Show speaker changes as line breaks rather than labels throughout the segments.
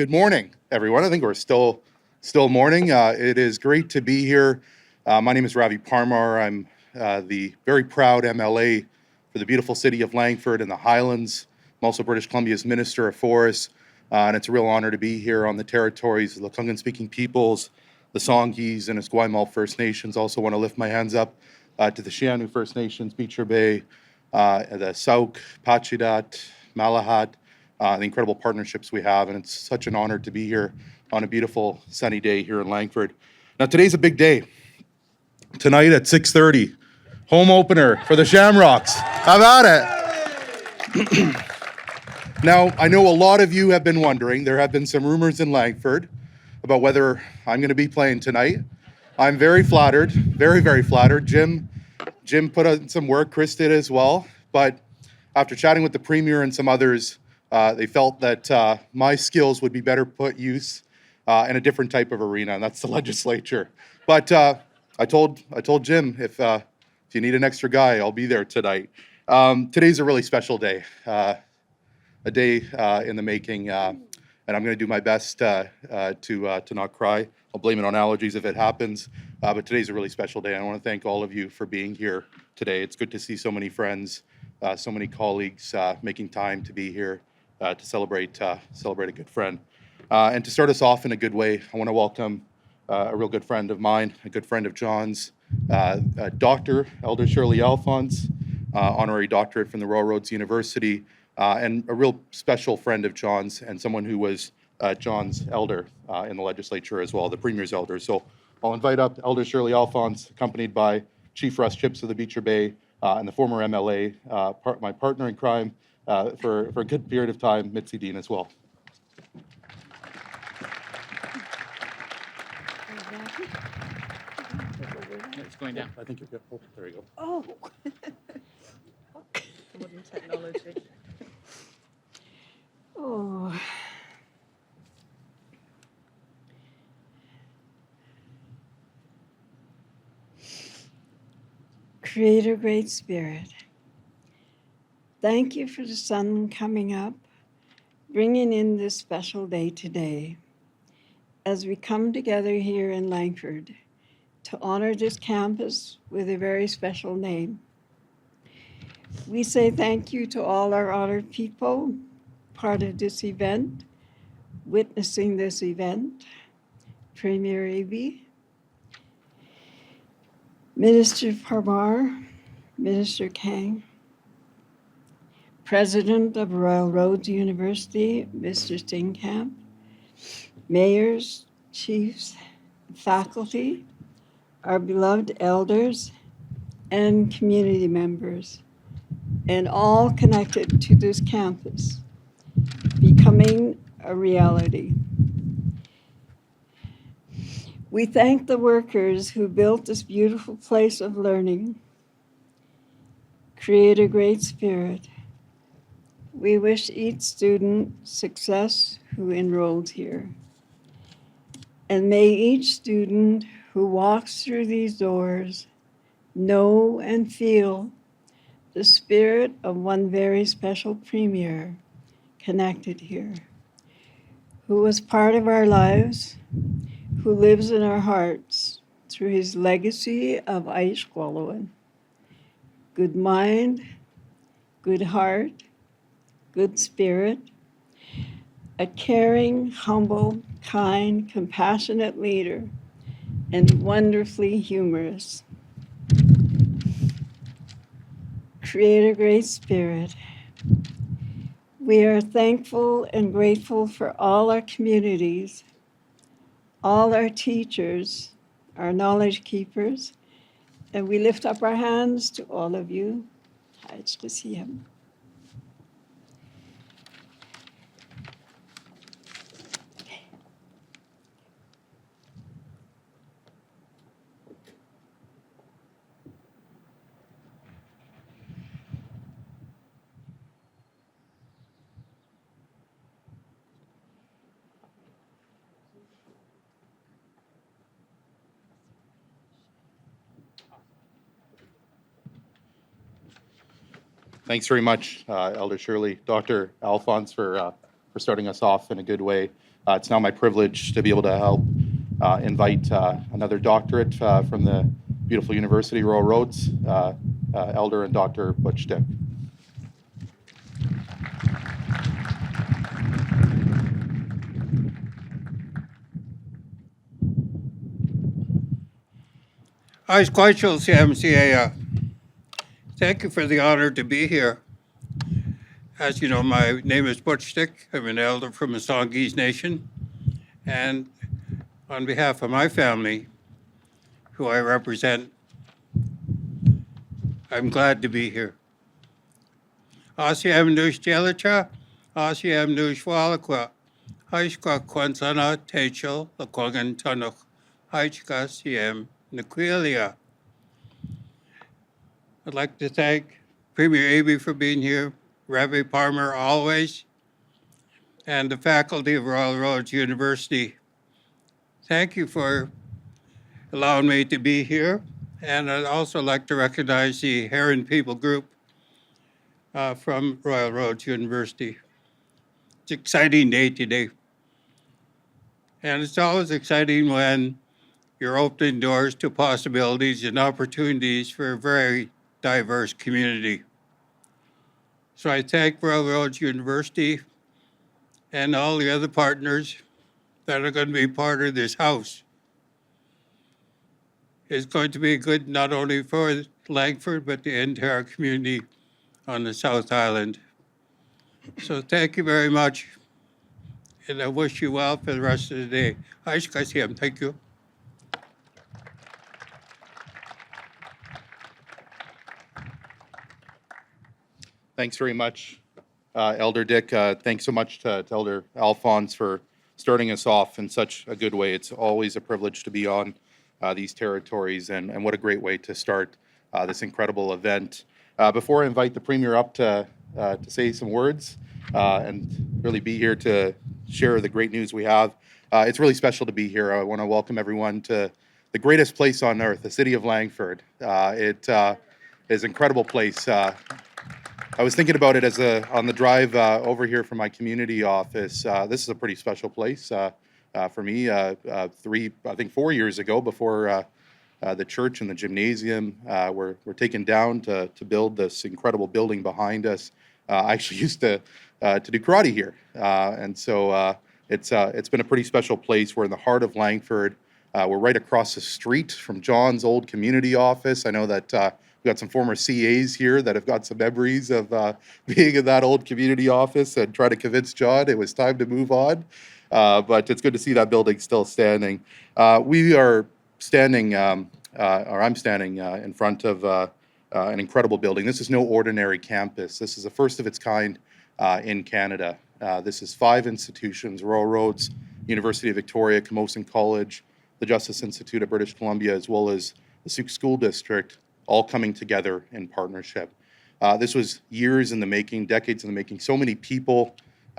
Good morning, everyone. I think we're still morning. It is great to be here. My name is Ravi Parmar. I'm the very proud MLA for the beautiful city of Langford and the Highlands. I'm also British Columbia's Minister of Forests, and it's a real honor to be here on the territories of the Lekwungen-speaking peoples, the Songhees and Esquimalt First Nations. Also want to lift my hands up to the Sianu First Nations, Beecher Bay, the Sauk, Pachidat, Malahat, the incredible partnerships we have, and it's such an honor to be here on a beautiful sunny day here in Langford. Now today's a big day. Tonight at 6:30, home opener for the Shamrocks. How about it? Now, I know a lot of you have been wondering, there have been some rumors in Langford about whether I'm going to be playing tonight. I'm very flattered, very, very flattered. Jim put in some work, Chris did as well, but after chatting with the Premier and some others, they felt that my skills would be better put use in a different type of arena, and that's the legislature. But I told Jim, if you need an extra guy, I'll be there tonight. Today's a really special day, a day in the making, and I'm going to do my best to not cry. I'll blame it on allergies if it happens, but today's a really special day. I want to thank all of you for being here today. It's good to see so many friends, so many colleagues making time to be here to celebrate a good friend. And to start us off in a good way, I want to welcome a real good friend of mine, a good friend of John's, Dr. Elder Shirley Alphonse, honorary doctorate from the Royal Roads University, and a real special friend of John's and someone who was John's elder in the legislature as well, the Premier's elder. So I'll invite up Elder Shirley Alphonse, accompanied by Chief Russ Chips of the Beecher Bay and the former MLA, my partner in crime for a good period of time, Mitzi Dean as well.
It's going down.
I think you're good. Oh, there you go.
Oh.
Modern technology.
Oh. Creator, Great Spirit, thank you for the sun coming up, bringing in this special day today as we come together here in Langford to honor this campus with a very special name. We say thank you to all our honored people, part of this event, witnessing this event, Premier Abey, Minister Parmar, Minister Kang, President of Royal Roads University, Mr. Steenkamp, mayors, chiefs, faculty, our beloved elders, and community members, and all connected to this campus, becoming a reality. We thank the workers who built this beautiful place of learning. Create a great spirit. We wish each student success who enrolled here. And may each student who walks through these doors know and feel the spirit of one very special Premier connected here, who was part of our lives, who lives in our hearts through his legacy of Aishkwalawan. Good mind, good heart, good spirit, a caring, humble, kind, compassionate leader, and wonderfully humorous. Create a great spirit. We are thankful and grateful for all our communities, all our teachers, our knowledge keepers, and we lift up our hands to all of you.
Thanks very much, Elder Shirley, Dr. Alphonse, for starting us off in a good way. It's now my privilege to be able to help invite another doctorate from the beautiful University, Royal Roads, Elder and Dr. Butch Dick.
I Squatchel CMCA. Thank you for the honor to be here. As you know, my name is Butch Dick. I'm an elder from the Songhees Nation. And on behalf of my family, who I represent, I'm glad to be here. Asiam Nush Jelicha, Asiam Nush Walakwa, Haishka Kwansana Techel, Lakogan Tunuk, Haishka Siem Naquilia. I'd like to thank Premier Aby for being here, Rabbi Parmer always, and the faculty of Royal Roads University. Thank you for allowing me to be here. And I'd also like to recognize the Heron People Group from Royal Roads University. It's an exciting day today. And it's always exciting when you're opening doors to possibilities and opportunities for a very diverse community. So I thank Royal Roads University and all the other partners that are going to be part of this house. It's going to be good not only for Langford, but the entire community on the South Island. So thank you very much, and I wish you well for the rest of the day. Thank you.
Thanks very much, Elder Dick. Thanks so much to Elder Alphonse for starting us off in such a good way. It's always a privilege to be on these territories, and what a great way to start this incredible event. Before I invite the Premier up to say some words and really be here to share the great news we have, it's really special to be here. I want to welcome everyone to the greatest place on earth, the city of Langford. It is an incredible place. I was thinking about it on the drive over here from my community office. This is a pretty special place for me. 4 years ago, before the church and the gymnasium were taken down to build this incredible building behind us, I actually used to do karate here, and so it's been a pretty special place. We're in the heart of Langford. We're right across the street from John's old community office. I know that we've got some former CAs here that have got some memories of being in that old community office and trying to convince John it was time to move on. But it's good to see that building still standing. We are standing, or I'm standing in front of an incredible building. This is no ordinary campus. This is the first of its kind in Canada. This is 5 institutions: Royal Roads, University of Victoria, Camosun College, the Justice Institute of British Columbia, as well as the Sault School District, all coming together in partnership. This was years in the making, decades in the making. So many people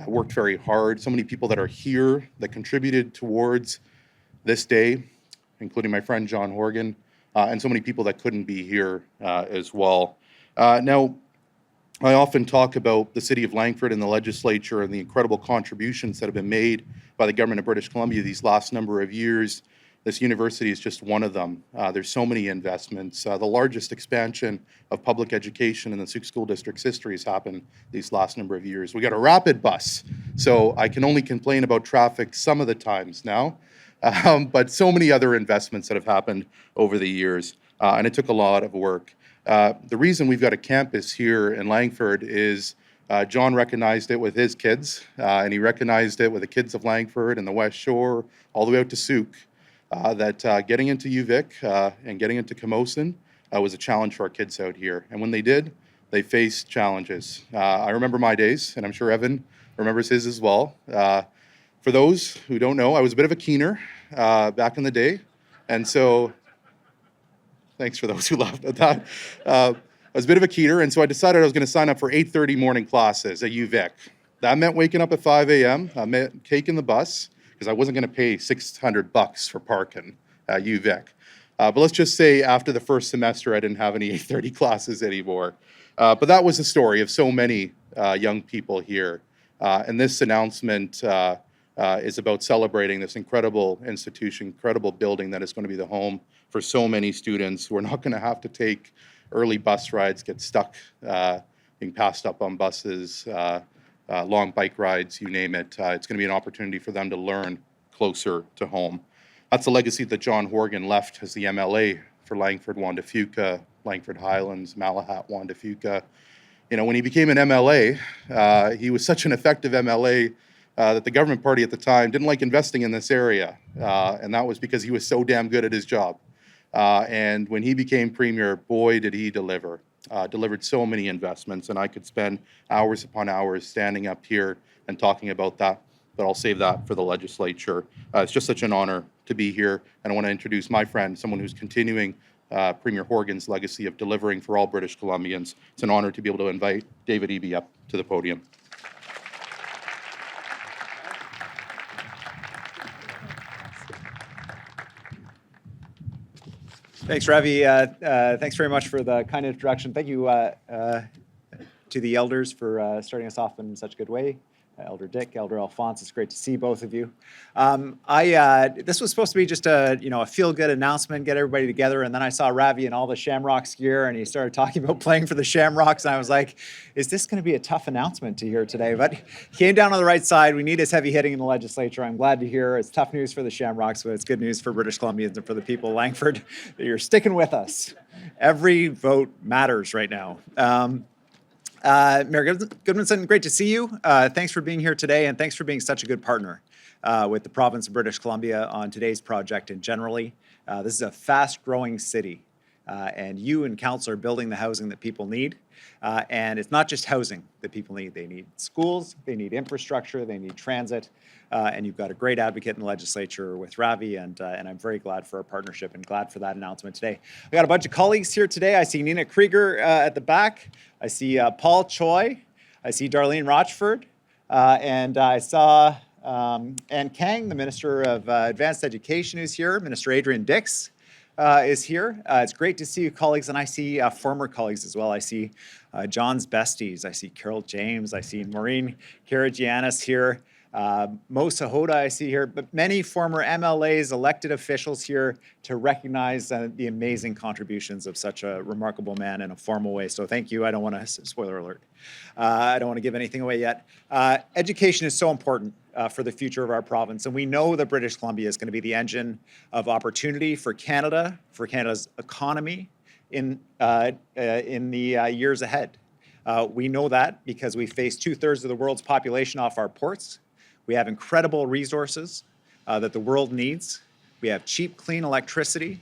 worked very hard. So many people that are here that contributed towards this day, including my friend John Horgan, and so many people that couldn't be here as well. Now, I often talk about the city of Langford and the legislature and the incredible contributions that have been made by the government of British Columbia these last number of years. This university is just one of them. There's so many investments. The largest expansion of public education in the Sault School District's history has happened these last number of years. We got a rapid bus, so I can only complain about traffic some of the times now, but so many other investments that have happened over the years, and it took a lot of work. The reason we've got a campus here in Langford is John recognized it with his kids, and he recognized it with the kids of Langford and the West Shore, all the way out to Sault. That getting into UVic and getting into Camosun was a challenge for our kids out here. And when they did, they faced challenges. I remember my days, and I'm sure Evan remembers his as well. For those who don't know, I was a bit of a keener back in the day. And so, thanks for those who laughed at that. I was a bit of a keener, and so I decided I was going to sign up for 8:30 morning classes at UVic. That meant waking up at 5 a.m., I meant taking the bus, because I wasn't going to pay $600 for parking at UVic. But let's just say after the first semester, I didn't have any 8:30 classes anymore. But that was the story of so many young people here. And this announcement is about celebrating this incredible institution, incredible building that is going to be the home for so many students who are not going to have to take early bus rides, get stuck being passed up on buses, long bike rides, you name it. It's going to be an opportunity for them to learn closer to home. That's the legacy that John Horgan left as the MLA for Langford, Juan de Fuca, Langford Highlands, Malahat, Juan de Fuca. You know, when he became an MLA, he was such an effective MLA that the government party at the time didn't like investing in this area. And that was because he was so damn good at his job. And when he became premier, boy, did he deliver. Delivered so many investments, and I could spend hours upon hours standing up here and talking about that, but I'll save that for the legislature. It's just such an honor to be here, and I want to introduce my friend, someone who's continuing Premier Horgan's legacy of delivering for all British Columbians. It's an honor to be able to invite David Eby up to the podium.
Thanks, Ravi. Thanks very much for the kind introduction. Thank you to the elders for starting us off in such a good way. Elder Dick, Elder Alphonse, it's great to see both of you. This was supposed to be just a feel-good announcement, get everybody together, and then I saw Ravi in all the Shamrocks gear, and he started talking about playing for the Shamrocks, and I was like, is this going to be a tough announcement to hear today? But he came down on the right side. We need his heavy hitting in the legislature. I'm glad to hear it's tough news for the Shamrocks, but it's good news for British Columbians and for the people of Langford that you're sticking with us. Every vote matters right now. Mayor Goodmanson, great to see you. Thanks for being here today, and thanks for being such a good partner with the province of British Columbia on today's project and generally. This is a fast-growing city, and you and council are building the housing that people need. And it's not just housing that people need. They need schools, they need infrastructure, they need transit, and you've got a great advocate in the legislature with Ravi, and I'm very glad for our partnership and glad for that announcement today. I got a bunch of colleagues here today. I see Nina Krieger at the back. I see Paul Choi. I see Darlene Rochford. And I saw Ann Kang, the Minister of Advanced Education, who's here. Minister Adrian Dix is here. It's great to see you, colleagues, and I see former colleagues as well. I see John's besties. I see Carol James. I see Maureen Karagianis here. Mo Sahota I see here, but many former MLAs, elected officials here to recognize the amazing contributions of such a remarkable man in a formal way. So thank you. I don't want to, spoiler alert, I don't want to give anything away yet. Education is so important for the future of our province, and we know that British Columbia is going to be the engine of opportunity for Canada, for Canada's economy in the years ahead. We know that because we face 2/3 of the world's population off our ports. We have incredible resources that the world needs. We have cheap, clean electricity.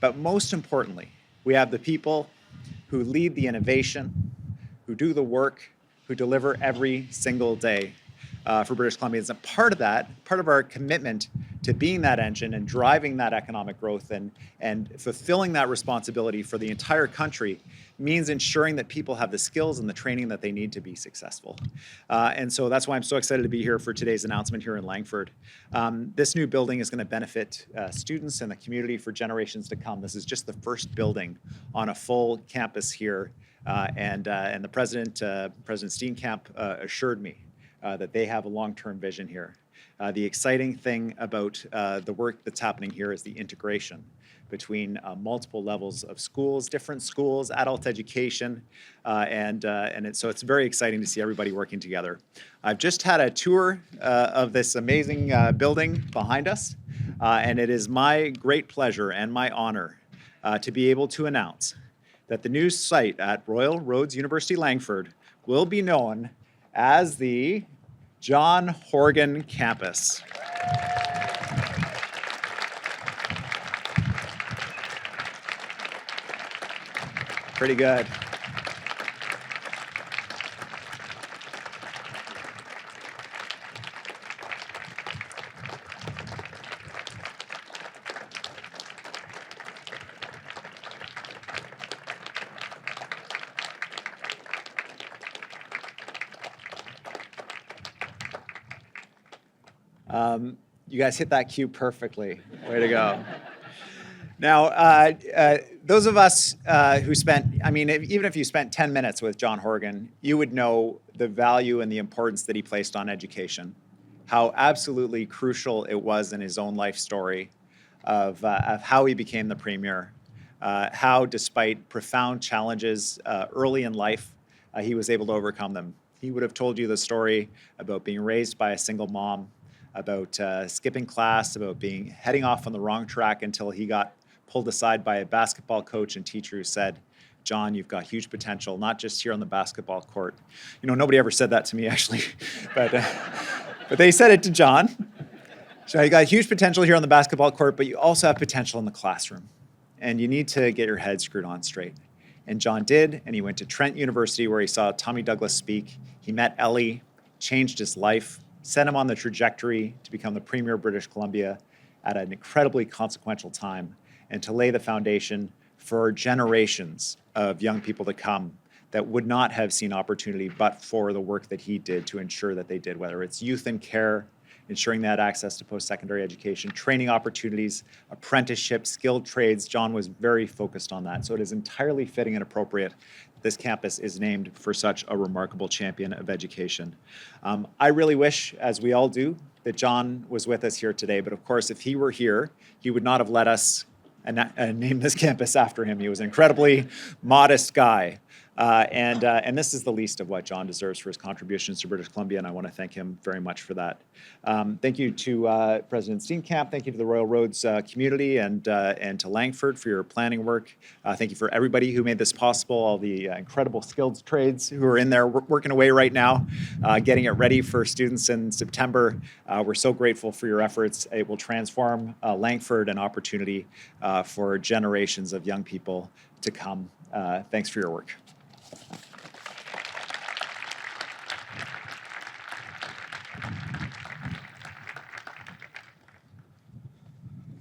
But most importantly, we have the people who lead the innovation, who do the work, who deliver every single day for British Columbians. And part of that, part of our commitment to being that engine and driving that economic growth and fulfilling that responsibility for the entire country means ensuring that people have the skills and the training that they need to be successful. And so that's why I'm so excited to be here for today's announcement here in Langford. This new building is going to benefit students and the community for generations to come. This is just the first building on a full campus here. And the President Steenkamp assured me that they have a long-term vision here. The exciting thing about the work that's happening here is the integration between multiple levels of schools, different schools, adult education, so it's very exciting to see everybody working together. I've just had a tour of this amazing building behind us, and it is my great pleasure and my honor to be able to announce that the new site at Royal Roads University Langford will be known as the John Horgan Campus. Pretty good. You guys hit that cue perfectly. Way to go. Now, those of us who spent, even if you spent 10 minutes with John Horgan, you would know the value and the importance that he placed on education, how absolutely crucial it was in his own life story of how he became the premier, how despite profound challenges early in life, he was able to overcome them. He would have told you the story about being raised by a single mom, about skipping class, about heading off on the wrong track until he got pulled aside by a basketball coach and teacher who said, "John, you've got huge potential, not just here on the basketball court." You know, nobody ever said that to me, actually, but they said it to John. So you got huge potential here on the basketball court, but you also have potential in the classroom, and you need to get your head screwed on straight. And John did, and he went to Trent University where he saw Tommy Douglas speak. He met Ellie, changed his life, set him on the trajectory to become the Premier of British Columbia at an incredibly consequential time, and to lay the foundation for generations of young people to come that would not have seen opportunity but for the work that he did to ensure that they did, whether it's youth in care, ensuring they had access to post-secondary education, training opportunities, apprenticeships, skilled trades. John was very focused on that. So it is entirely fitting and appropriate this campus is named for such a remarkable champion of education. I really wish, as we all do, that John was with us here today. But of course, if he were here, he would not have let us name this campus after him. He was an incredibly modest guy. And this is the least of what John deserves for his contributions to British Columbia, and I want to thank him very much for that. Thank you to President Steenkamp. Thank you to the Royal Roads community and to Langford for your planning work. Thank you for everybody who made this possible, all the incredible skilled trades who are in there working away right now, getting it ready for students in September. We're so grateful for your efforts. It will transform Langford, an opportunity for generations of young people to come. Thanks for your work.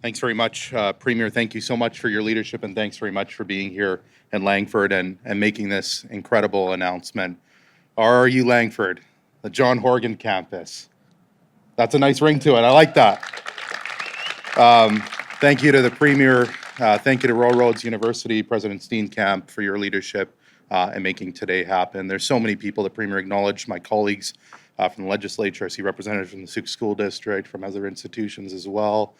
Thanks very much, Premier. Thank you so much for your leadership, and thanks very much for being here in Langford and making this incredible announcement. RRU Langford, the John Horgan campus. That's a nice ring to it. I like that. Thank you to the Premier. Thank you to Royal Roads University, President Steenkamp, for your leadership and making today happen. There's so many people the Premier acknowledged, my colleagues from the legislature. I see representatives from the Sault School District, from other institutions as well.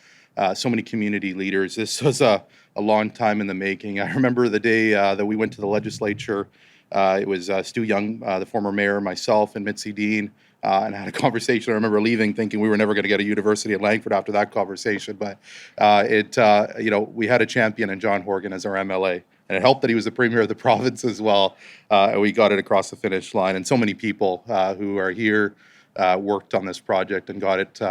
So many community leaders. This was a long time in the making. I remember the day that we went to the legislature. It was Stu Young, the former mayor, myself, and Mitzi Dean, and I had a conversation. I remember leaving thinking we were never going to get a university at Langford after that conversation. But we had a champion in John Horgan as our MLA, and it helped that he was the premier of the province as well. And we got it across the finish line. And so many people who are here worked on this project and got it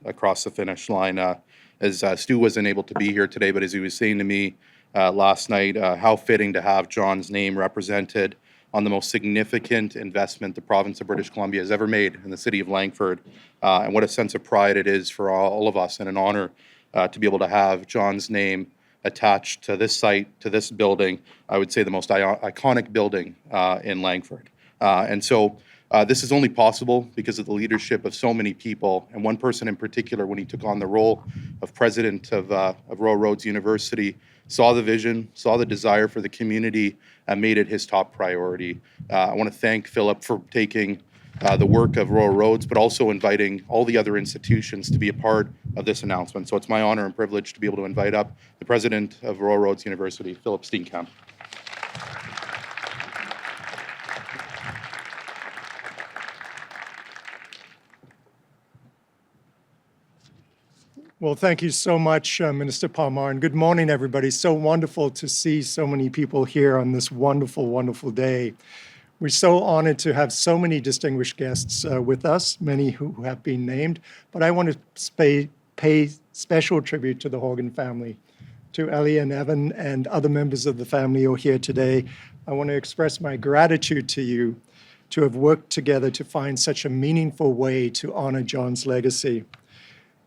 across the finish line. As Stu wasn't able to be here today, but as he was saying to me last night, how fitting to have John's name represented on the most significant investment the province of British Columbia has ever made in the city of Langford. And what a sense of pride it is for all of us, and an honor to be able to have John's name attached to this site, to this building, I would say the most iconic building in Langford. And so this is only possible because of the leadership of so many people, and one person in particular, when he took on the role of president of Royal Roads University, saw the vision, saw the desire for the community, and made it his top priority. I want to thank Philip for taking the work of Royal Roads, but also inviting all the other institutions to be a part of this announcement. So it's my honor and privilege to be able to invite up the president of Royal Roads University, Philip Steenkamp.
Well, thank you so much, Minister Palmer, and good morning, everybody. So wonderful to see so many people here on this wonderful, wonderful day. We're so honored to have so many distinguished guests with us, many who have been named, but I want to pay special tribute to the Horgan family, to Ellie and Evan and other members of the family who are here today. I want to express my gratitude to you to have worked together to find such a meaningful way to honor John's legacy.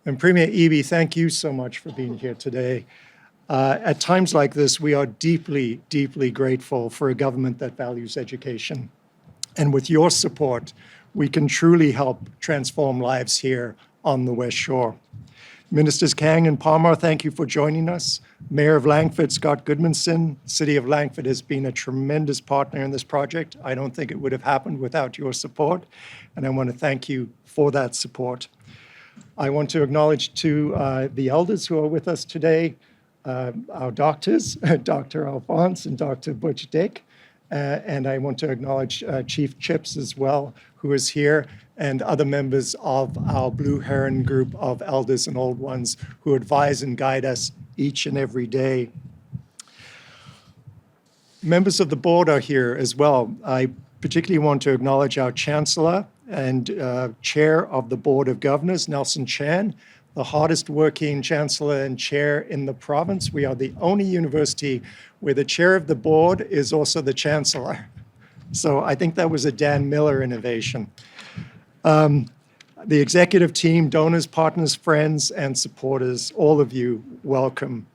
And Premier Eby, thank you so much for being here today. At times like this, we are deeply, deeply grateful for a government that values education. And with your support, we can truly help transform lives here on the West Shore. Ministers Kang and Palmer, thank you for joining us. Mayor of Langford, Scott Goodmanson, City of Langford has been a tremendous partner in this project. I don't think it would have happened without your support, and I want to thank you for that support. I want to acknowledge the elders who are with us today, our doctors, Dr. Alphonse and Dr. Butch Dick. And I want to acknowledge Chief Chips as well, who is here, and other members of our Blue Heron group of elders and old ones who advise and guide us each and every day. Members of the board are here as well. I particularly want to acknowledge our Chancellor and Chair of the Board of Governors, Nelson Chan, the hardest working Chancellor and Chair in the province. We are the only university where the Chair of the Board is also the Chancellor. So I think that was a Dan Miller innovation. The executive team, donors, partners, friends, and supporters, all of you, welcome.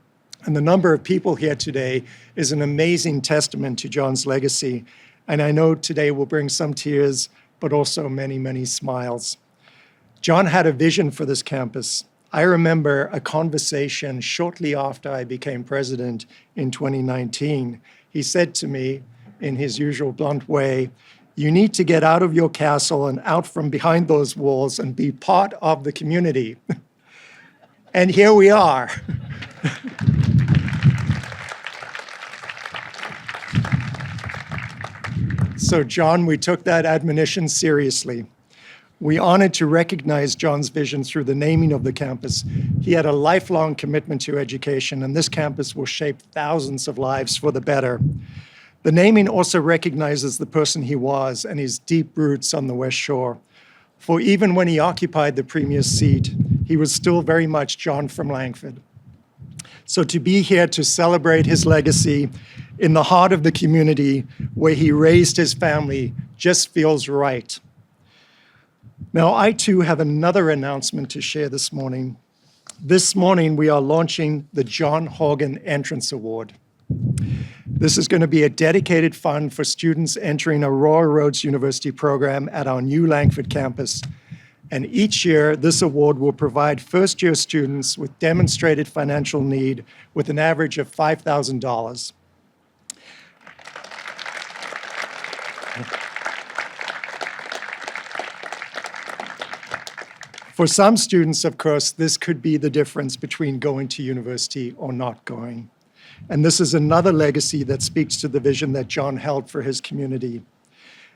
And the number of people here today is an amazing testament to John's legacy. And I know today will bring some tears, but also many, many smiles. John had a vision for this campus. I remember a conversation shortly after I became president in 2019. He said to me, in his usual blunt way, "You need to get out of your castle and out from behind those walls and be part of the community." And here we are. So, John, we took that admonition seriously. We honored to recognize John's vision through the naming of the campus. He had a lifelong commitment to education, and this campus will shape thousands of lives for the better. The naming also recognizes the person he was and his deep roots on the West Shore. For even when he occupied the premier's seat, he was still very much John from Langford. So to be here to celebrate his legacy in the heart of the community where he raised his family just feels right. Now, I too have another announcement to share this morning. This morning, we are launching the John Horgan Entrance Award. This is going to be a dedicated fund for students entering a Royal Roads University program at our new Langford campus. And each year, this award will provide first-year students with demonstrated financial need with an average of $5,000. For some students, of course, this could be the difference between going to university or not going. And this is another legacy that speaks to the vision that John held for his community.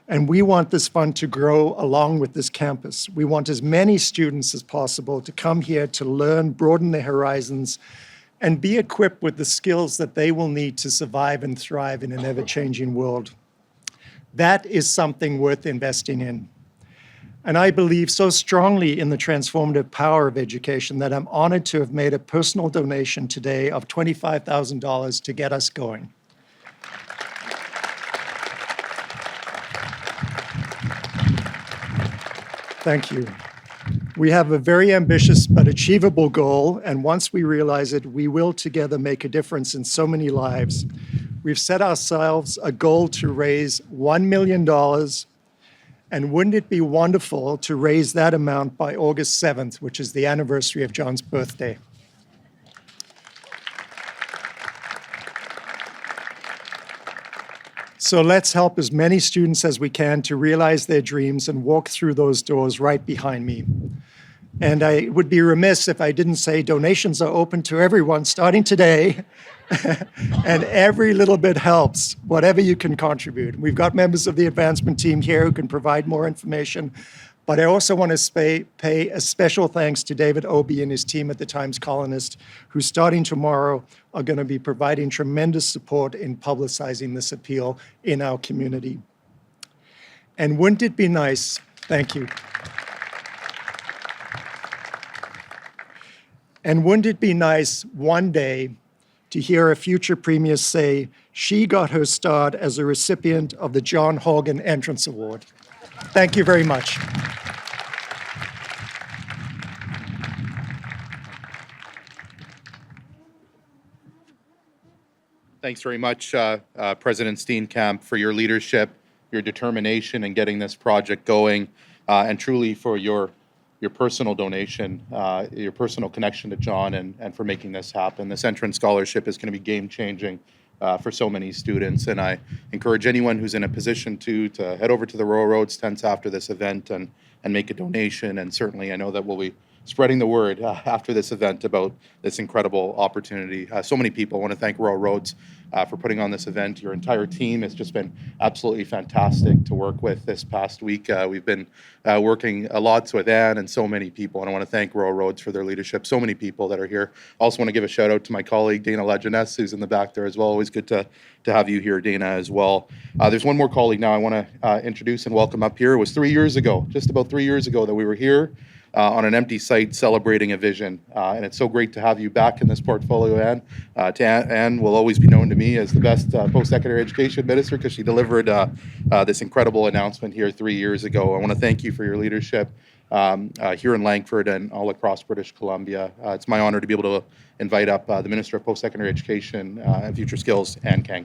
And we want this fund to grow along with this campus. We want as many students as possible to come here to learn, broaden their horizons, and be equipped with the skills that they will need to survive and thrive in an ever-changing world. That is something worth investing in. And I believe so strongly in the transformative power of education that I'm honored to have made a personal donation today of $25,000 to get us going. Thank you. We have a very ambitious but achievable goal, and once we realize it, we will together make a difference in so many lives. We've set ourselves a goal to raise $1 million. And wouldn't it be wonderful to raise that amount by August 7th, which is the anniversary of John's birthday? So let's help as many students as we can to realize their dreams and walk through those doors right behind me. And I would be remiss if I didn't say donations are open to everyone starting today. And every little bit helps, whatever you can contribute. We've got members of the advancement team here who can provide more information. But I also want to pay a special thanks to David Obie and his team at the Times Colonist, who starting tomorrow are going to be providing tremendous support in publicizing this appeal in our community. And wouldn't it be nice, thank you. And wouldn't it be nice one day to hear a future premier say she got her start as a recipient of the John Horgan Entrance Award? Thank you very much.
Thanks very much, President Steenkamp, for your leadership, your determination in getting this project going, and truly for your personal donation, your personal connection to John, and for making this happen. This entrance scholarship is going to be game-changing for so many students, and I encourage anyone who's in a position to head over to the Royal Roads tents after this event and make a donation. And certainly, I know that we'll be spreading the word after this event about this incredible opportunity. So many people. I want to thank Rural Roads for putting on this event. Your entire team has just been absolutely fantastic to work with this past week. We've been working a lot with Anne and so many people, and I want to thank Rural Roads for their leadership. So many people that are here. Also want to give a shout out to my colleague Dana Legeness, who's in the back there as well. Always good to have you here, Dana, as well. There's one more colleague now I want to introduce and welcome up here. It was 3 years ago, just about 3 years ago, that we were here on an empty site celebrating a vision. And it's so great to have you back in this portfolio, Anne. Anne will always be known to me as the best post-secondary education minister because she delivered this incredible announcement here 3 years ago. I want to thank you for your leadership here in Langford and all across British Columbia. It's my honor to be able to invite up the Minister of Post-Secondary Education and Future Skills, Anne Kang.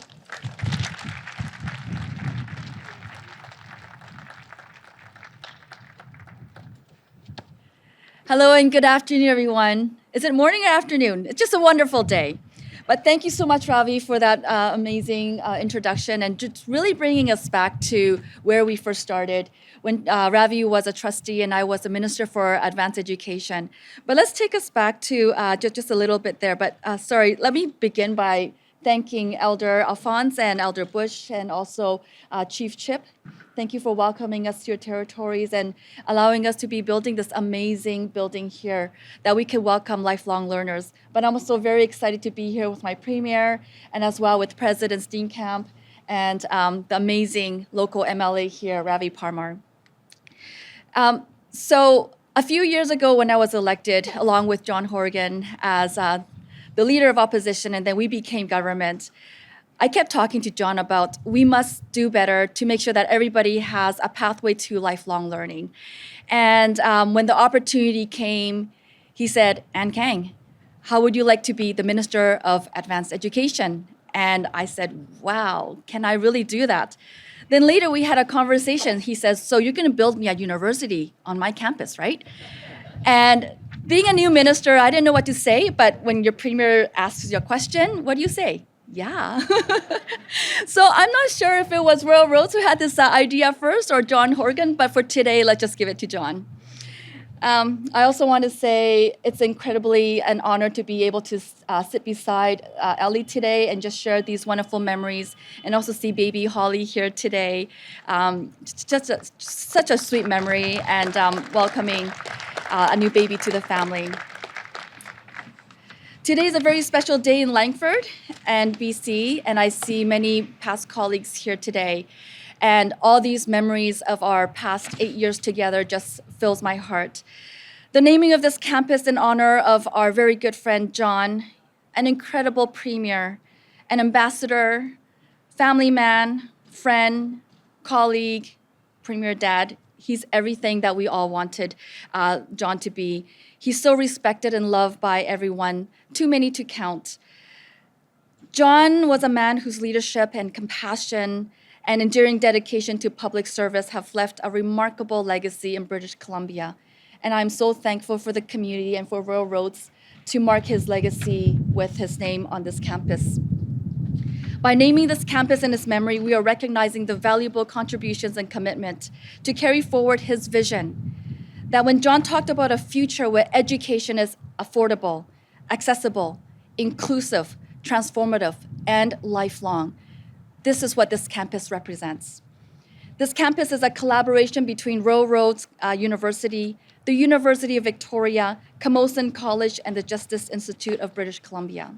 Hello and good afternoon, everyone. Is it morning or afternoon? It's just a wonderful day. But thank you so much, Ravi, for that amazing introduction and just really bringing us back to where we first started when Ravi was a trustee and I was a minister for advanced education. But let's take us back to just a little bit there. But sorry, let me begin by thanking Elder Alphonse and Elder Bush and also Chief Chip. Thank you for welcoming us to your territories and allowing us to be building this amazing building here that we can welcome lifelong learners. But I'm also very excited to be here with my Premier and as well with President Steenkamp and the amazing local MLA here, Ravi Parmar. So a few years ago when I was elected, along with John Horgan as the leader of opposition, and then we became government, I kept talking to John about we must do better to make sure that everybody has a pathway to lifelong learning. And when the opportunity came, he said, Anne Kang, how would you like to be the Minister of Advanced Education? And I said, wow, can I really do that? Then later we had a conversation. He says, so you're going to build me a university on my campus, right? And being a new minister, I didn't know what to say, but when your Premier asks you a question, what do you say? Yeah. So I'm not sure if it was Rural Roads who had this idea first or John Horgan, but for today, let's just give it to John. I also want to say it's incredibly an honor to be able to sit beside Ellie today and just share these wonderful memories and also see baby Holly here today. Such a sweet memory and welcoming a new baby to the family. Today is a very special day in Langford and BC, and I see many past colleagues here today. And all these memories of our past 8 years together just fills my heart. The naming of this campus in honor of our very good friend John, an incredible premier, an ambassador, family man, friend, colleague, premier dad. He's everything that we all wanted John to be. He's so respected and loved by everyone, too many to count. John was a man whose leadership and compassion and enduring dedication to public service have left a remarkable legacy in British Columbia. And I'm so thankful for the community and for Rural Roads to mark his legacy with his name on this campus. By naming this campus in his memory, we are recognizing the valuable contributions and commitment to carry forward his vision. That when John talked about a future where education is affordable, accessible, inclusive, transformative, and lifelong, this is what this campus represents. This campus is a collaboration between Rural Roads University, the University of Victoria, Camosun College, and the Justice Institute of British Columbia.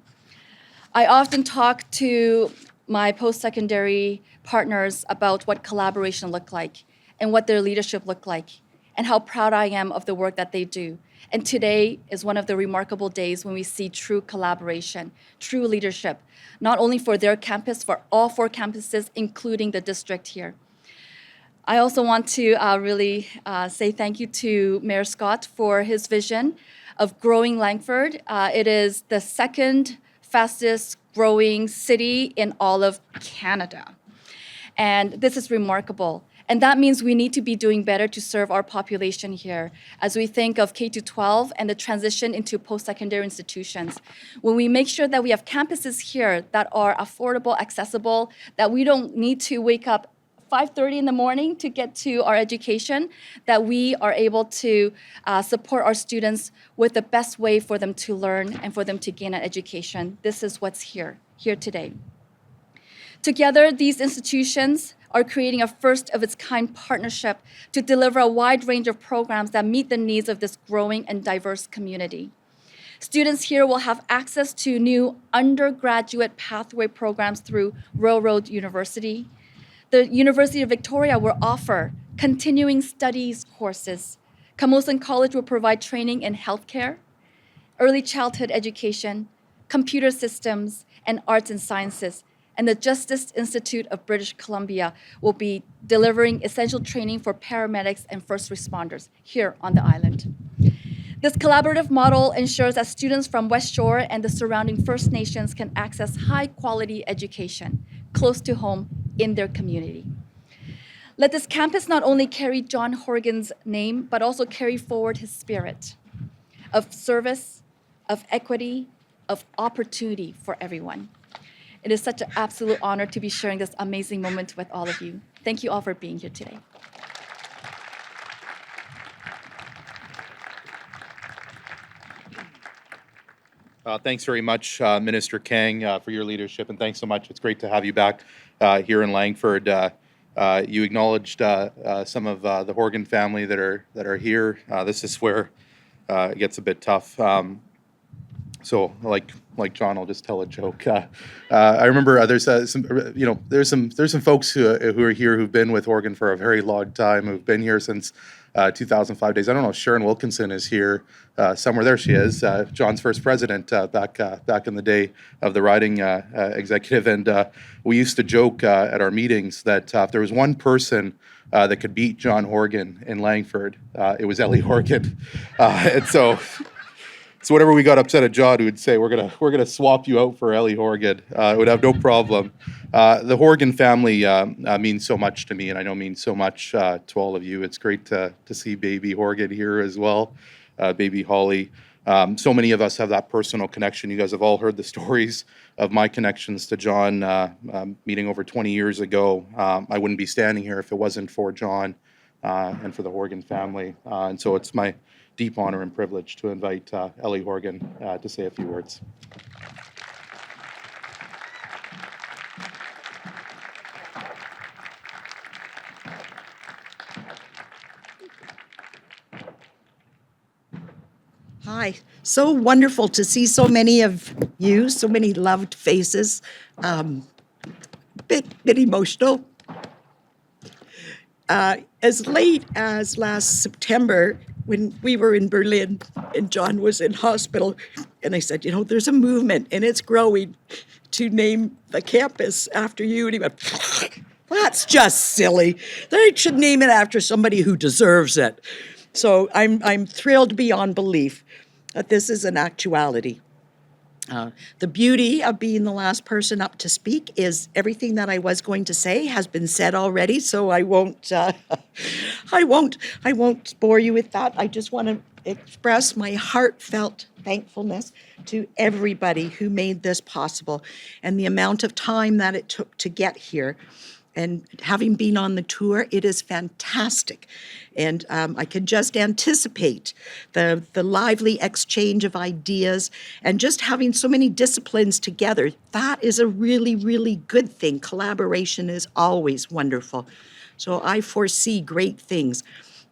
I often talk to my post-secondary partners about what collaboration looked like and what their leadership looked like and how proud I am of the work that they do. And today is one of the remarkable days when we see true collaboration, true leadership, not only for their campus, for all 4 campuses, including the district here. I also want to really say thank you to Mayor Scott for his vision of growing Langford. It is the second fastest growing city in all of Canada. And this is remarkable. And that means we need to be doing better to serve our population here as we think of K-12 and the transition into post-secondary institutions. When we make sure that we have campuses here that are affordable, accessible, that we don't need to wake up 5:30 in the morning to get to our education, that we are able to support our students with the best way for them to learn and for them to gain an education. This is what's here today. Together, these institutions are creating a first-of-its-kind partnership to deliver a wide range of programs that meet the needs of this growing and diverse community. Students here will have access to new undergraduate pathway programs through Railroad University. The University of Victoria will offer continuing studies courses. Camosun College will provide training in healthcare, early childhood education, computer systems, and arts and sciences. And the Justice Institute of British Columbia will be delivering essential training for paramedics and first responders here on the island. This collaborative model ensures that students from West Shore and the surrounding First Nations can access high-quality education close to home in their community. Let this campus not only carry John Horgan's name, but also carry forward his spirit of service, of equity, of opportunity for everyone. It is such an absolute honor to be sharing this amazing moment with all of you. Thank you all for being here today.
Thanks very much, Minister Kang, for your leadership, and thanks so much. It's great to have you back here in Langford. You acknowledged some of the Horgan family that are here. This is where it gets a bit tough. So, like John, I'll just tell a joke. I remember there's some folks who are here who've been with Horgan for a very long time, who've been here since 2005 days. I don't know if Sharon Wilkinson is here somewhere. There she is, John's first president back in the day of the riding executive. And we used to joke at our meetings that if there was one person that could beat John Horgan in Langford, it was Ellie Horgan. And so whenever we got upset at John, we would say, we're gonna swap you out for Ellie Horgan. It would have no problem. The Horgan family means so much to me, and I know means so much to all of you. It's great to see baby Horgan here as well, baby Holly. So many of us have that personal connection. You guys have all heard the stories of my connections to John meeting over 20 years ago. I wouldn't be standing here if it wasn't for John and for the Horgan family. And so it's my deep honor and privilege to invite Ellie Horgan to say a few words.
Hi, so wonderful to see so many of you, so many loved faces. Bit emotional. As late as last September, when we were in Berlin and John was in hospital, and I said, there's a movement and it's growing to name the campus after you. And he went, that's just silly. They should name it after somebody who deserves it. So I'm thrilled beyond belief that this is an actuality. The beauty of being the last person up to speak is everything that I was going to say has been said already, so I won't bore you with that. I just want to express my heartfelt thankfulness to everybody who made this possible and the amount of time that it took to get here. And having been on the tour, it is fantastic. And I can just anticipate the lively exchange of ideas and just having so many disciplines together. That is a really, really good thing. Collaboration is always wonderful. So I foresee great things.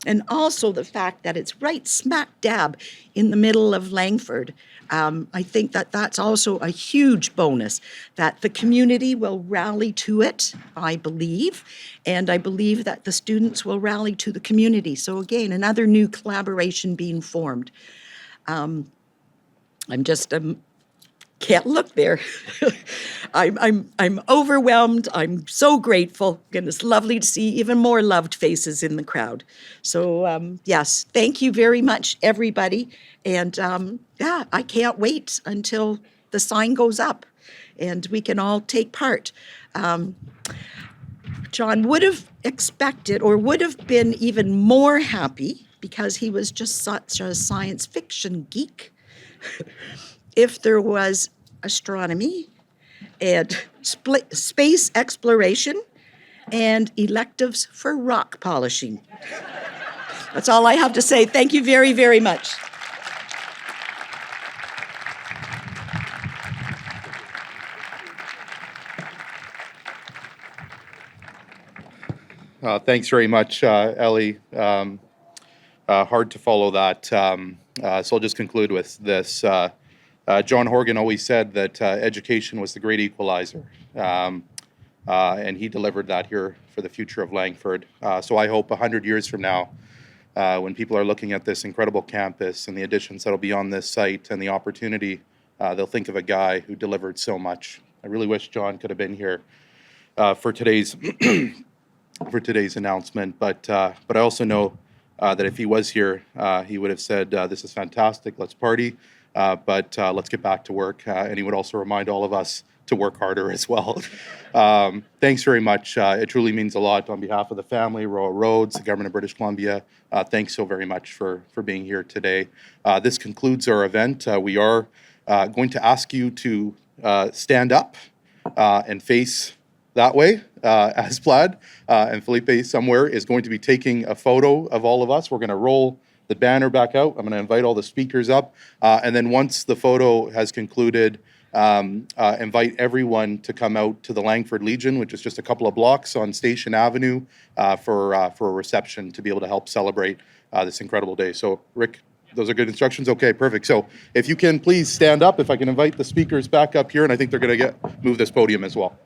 And also the fact that it's right smack dab in the middle of Langford. I think that that's also a huge bonus, that the community will rally to it, I believe, and I believe that the students will rally to the community. So again, another new collaboration being formed. I'm just can't look there. I'm overwhelmed. I'm so grateful, and it's lovely to see even more loved faces in the crowd. So yes, thank you very much, everybody. And yeah, I can't wait until the sign goes up and we can all take part. John would have expected or would have been even more happy, because he was just such a science fiction geek, if there was astronomy and space exploration and electives for rock polishing. That's all I have to say. Thank you very, very much.
Thanks very much, Ellie. Hard to follow that. So I'll just conclude with this. John Horgan always said that education was the great equalizer. And he delivered that here for the future of Langford. So I hope 100 years from now, when people are looking at this incredible campus and the additions that'll be on this site and the opportunity, they'll think of a guy who delivered so much. I really wish John could have been here for today's announcement, but I also know that if he was here, he would have said, "This is fantastic. Let's party, but let's get back to work." And he would also remind all of us to work harder as well. Thanks very much. It truly means a lot on behalf of the family, Royal Roads, the government of British Columbia. Thanks so very much for being here today. This concludes our event. We are going to ask you to stand up and face that way as plaid. And Felipe somewhere is going to be taking a photo of all of us. We're going to roll the banner back out. I'm going to invite all the speakers up. And then once the photo has concluded, invite everyone to come out to the Langford Legion, which is just a couple of blocks on Station Avenue, for a reception to be able to help celebrate this incredible day. So, Rick, those are good instructions? Okay, perfect. So if you can please stand up, if I can invite the speakers back up here, and I think they're going to move this podium as well.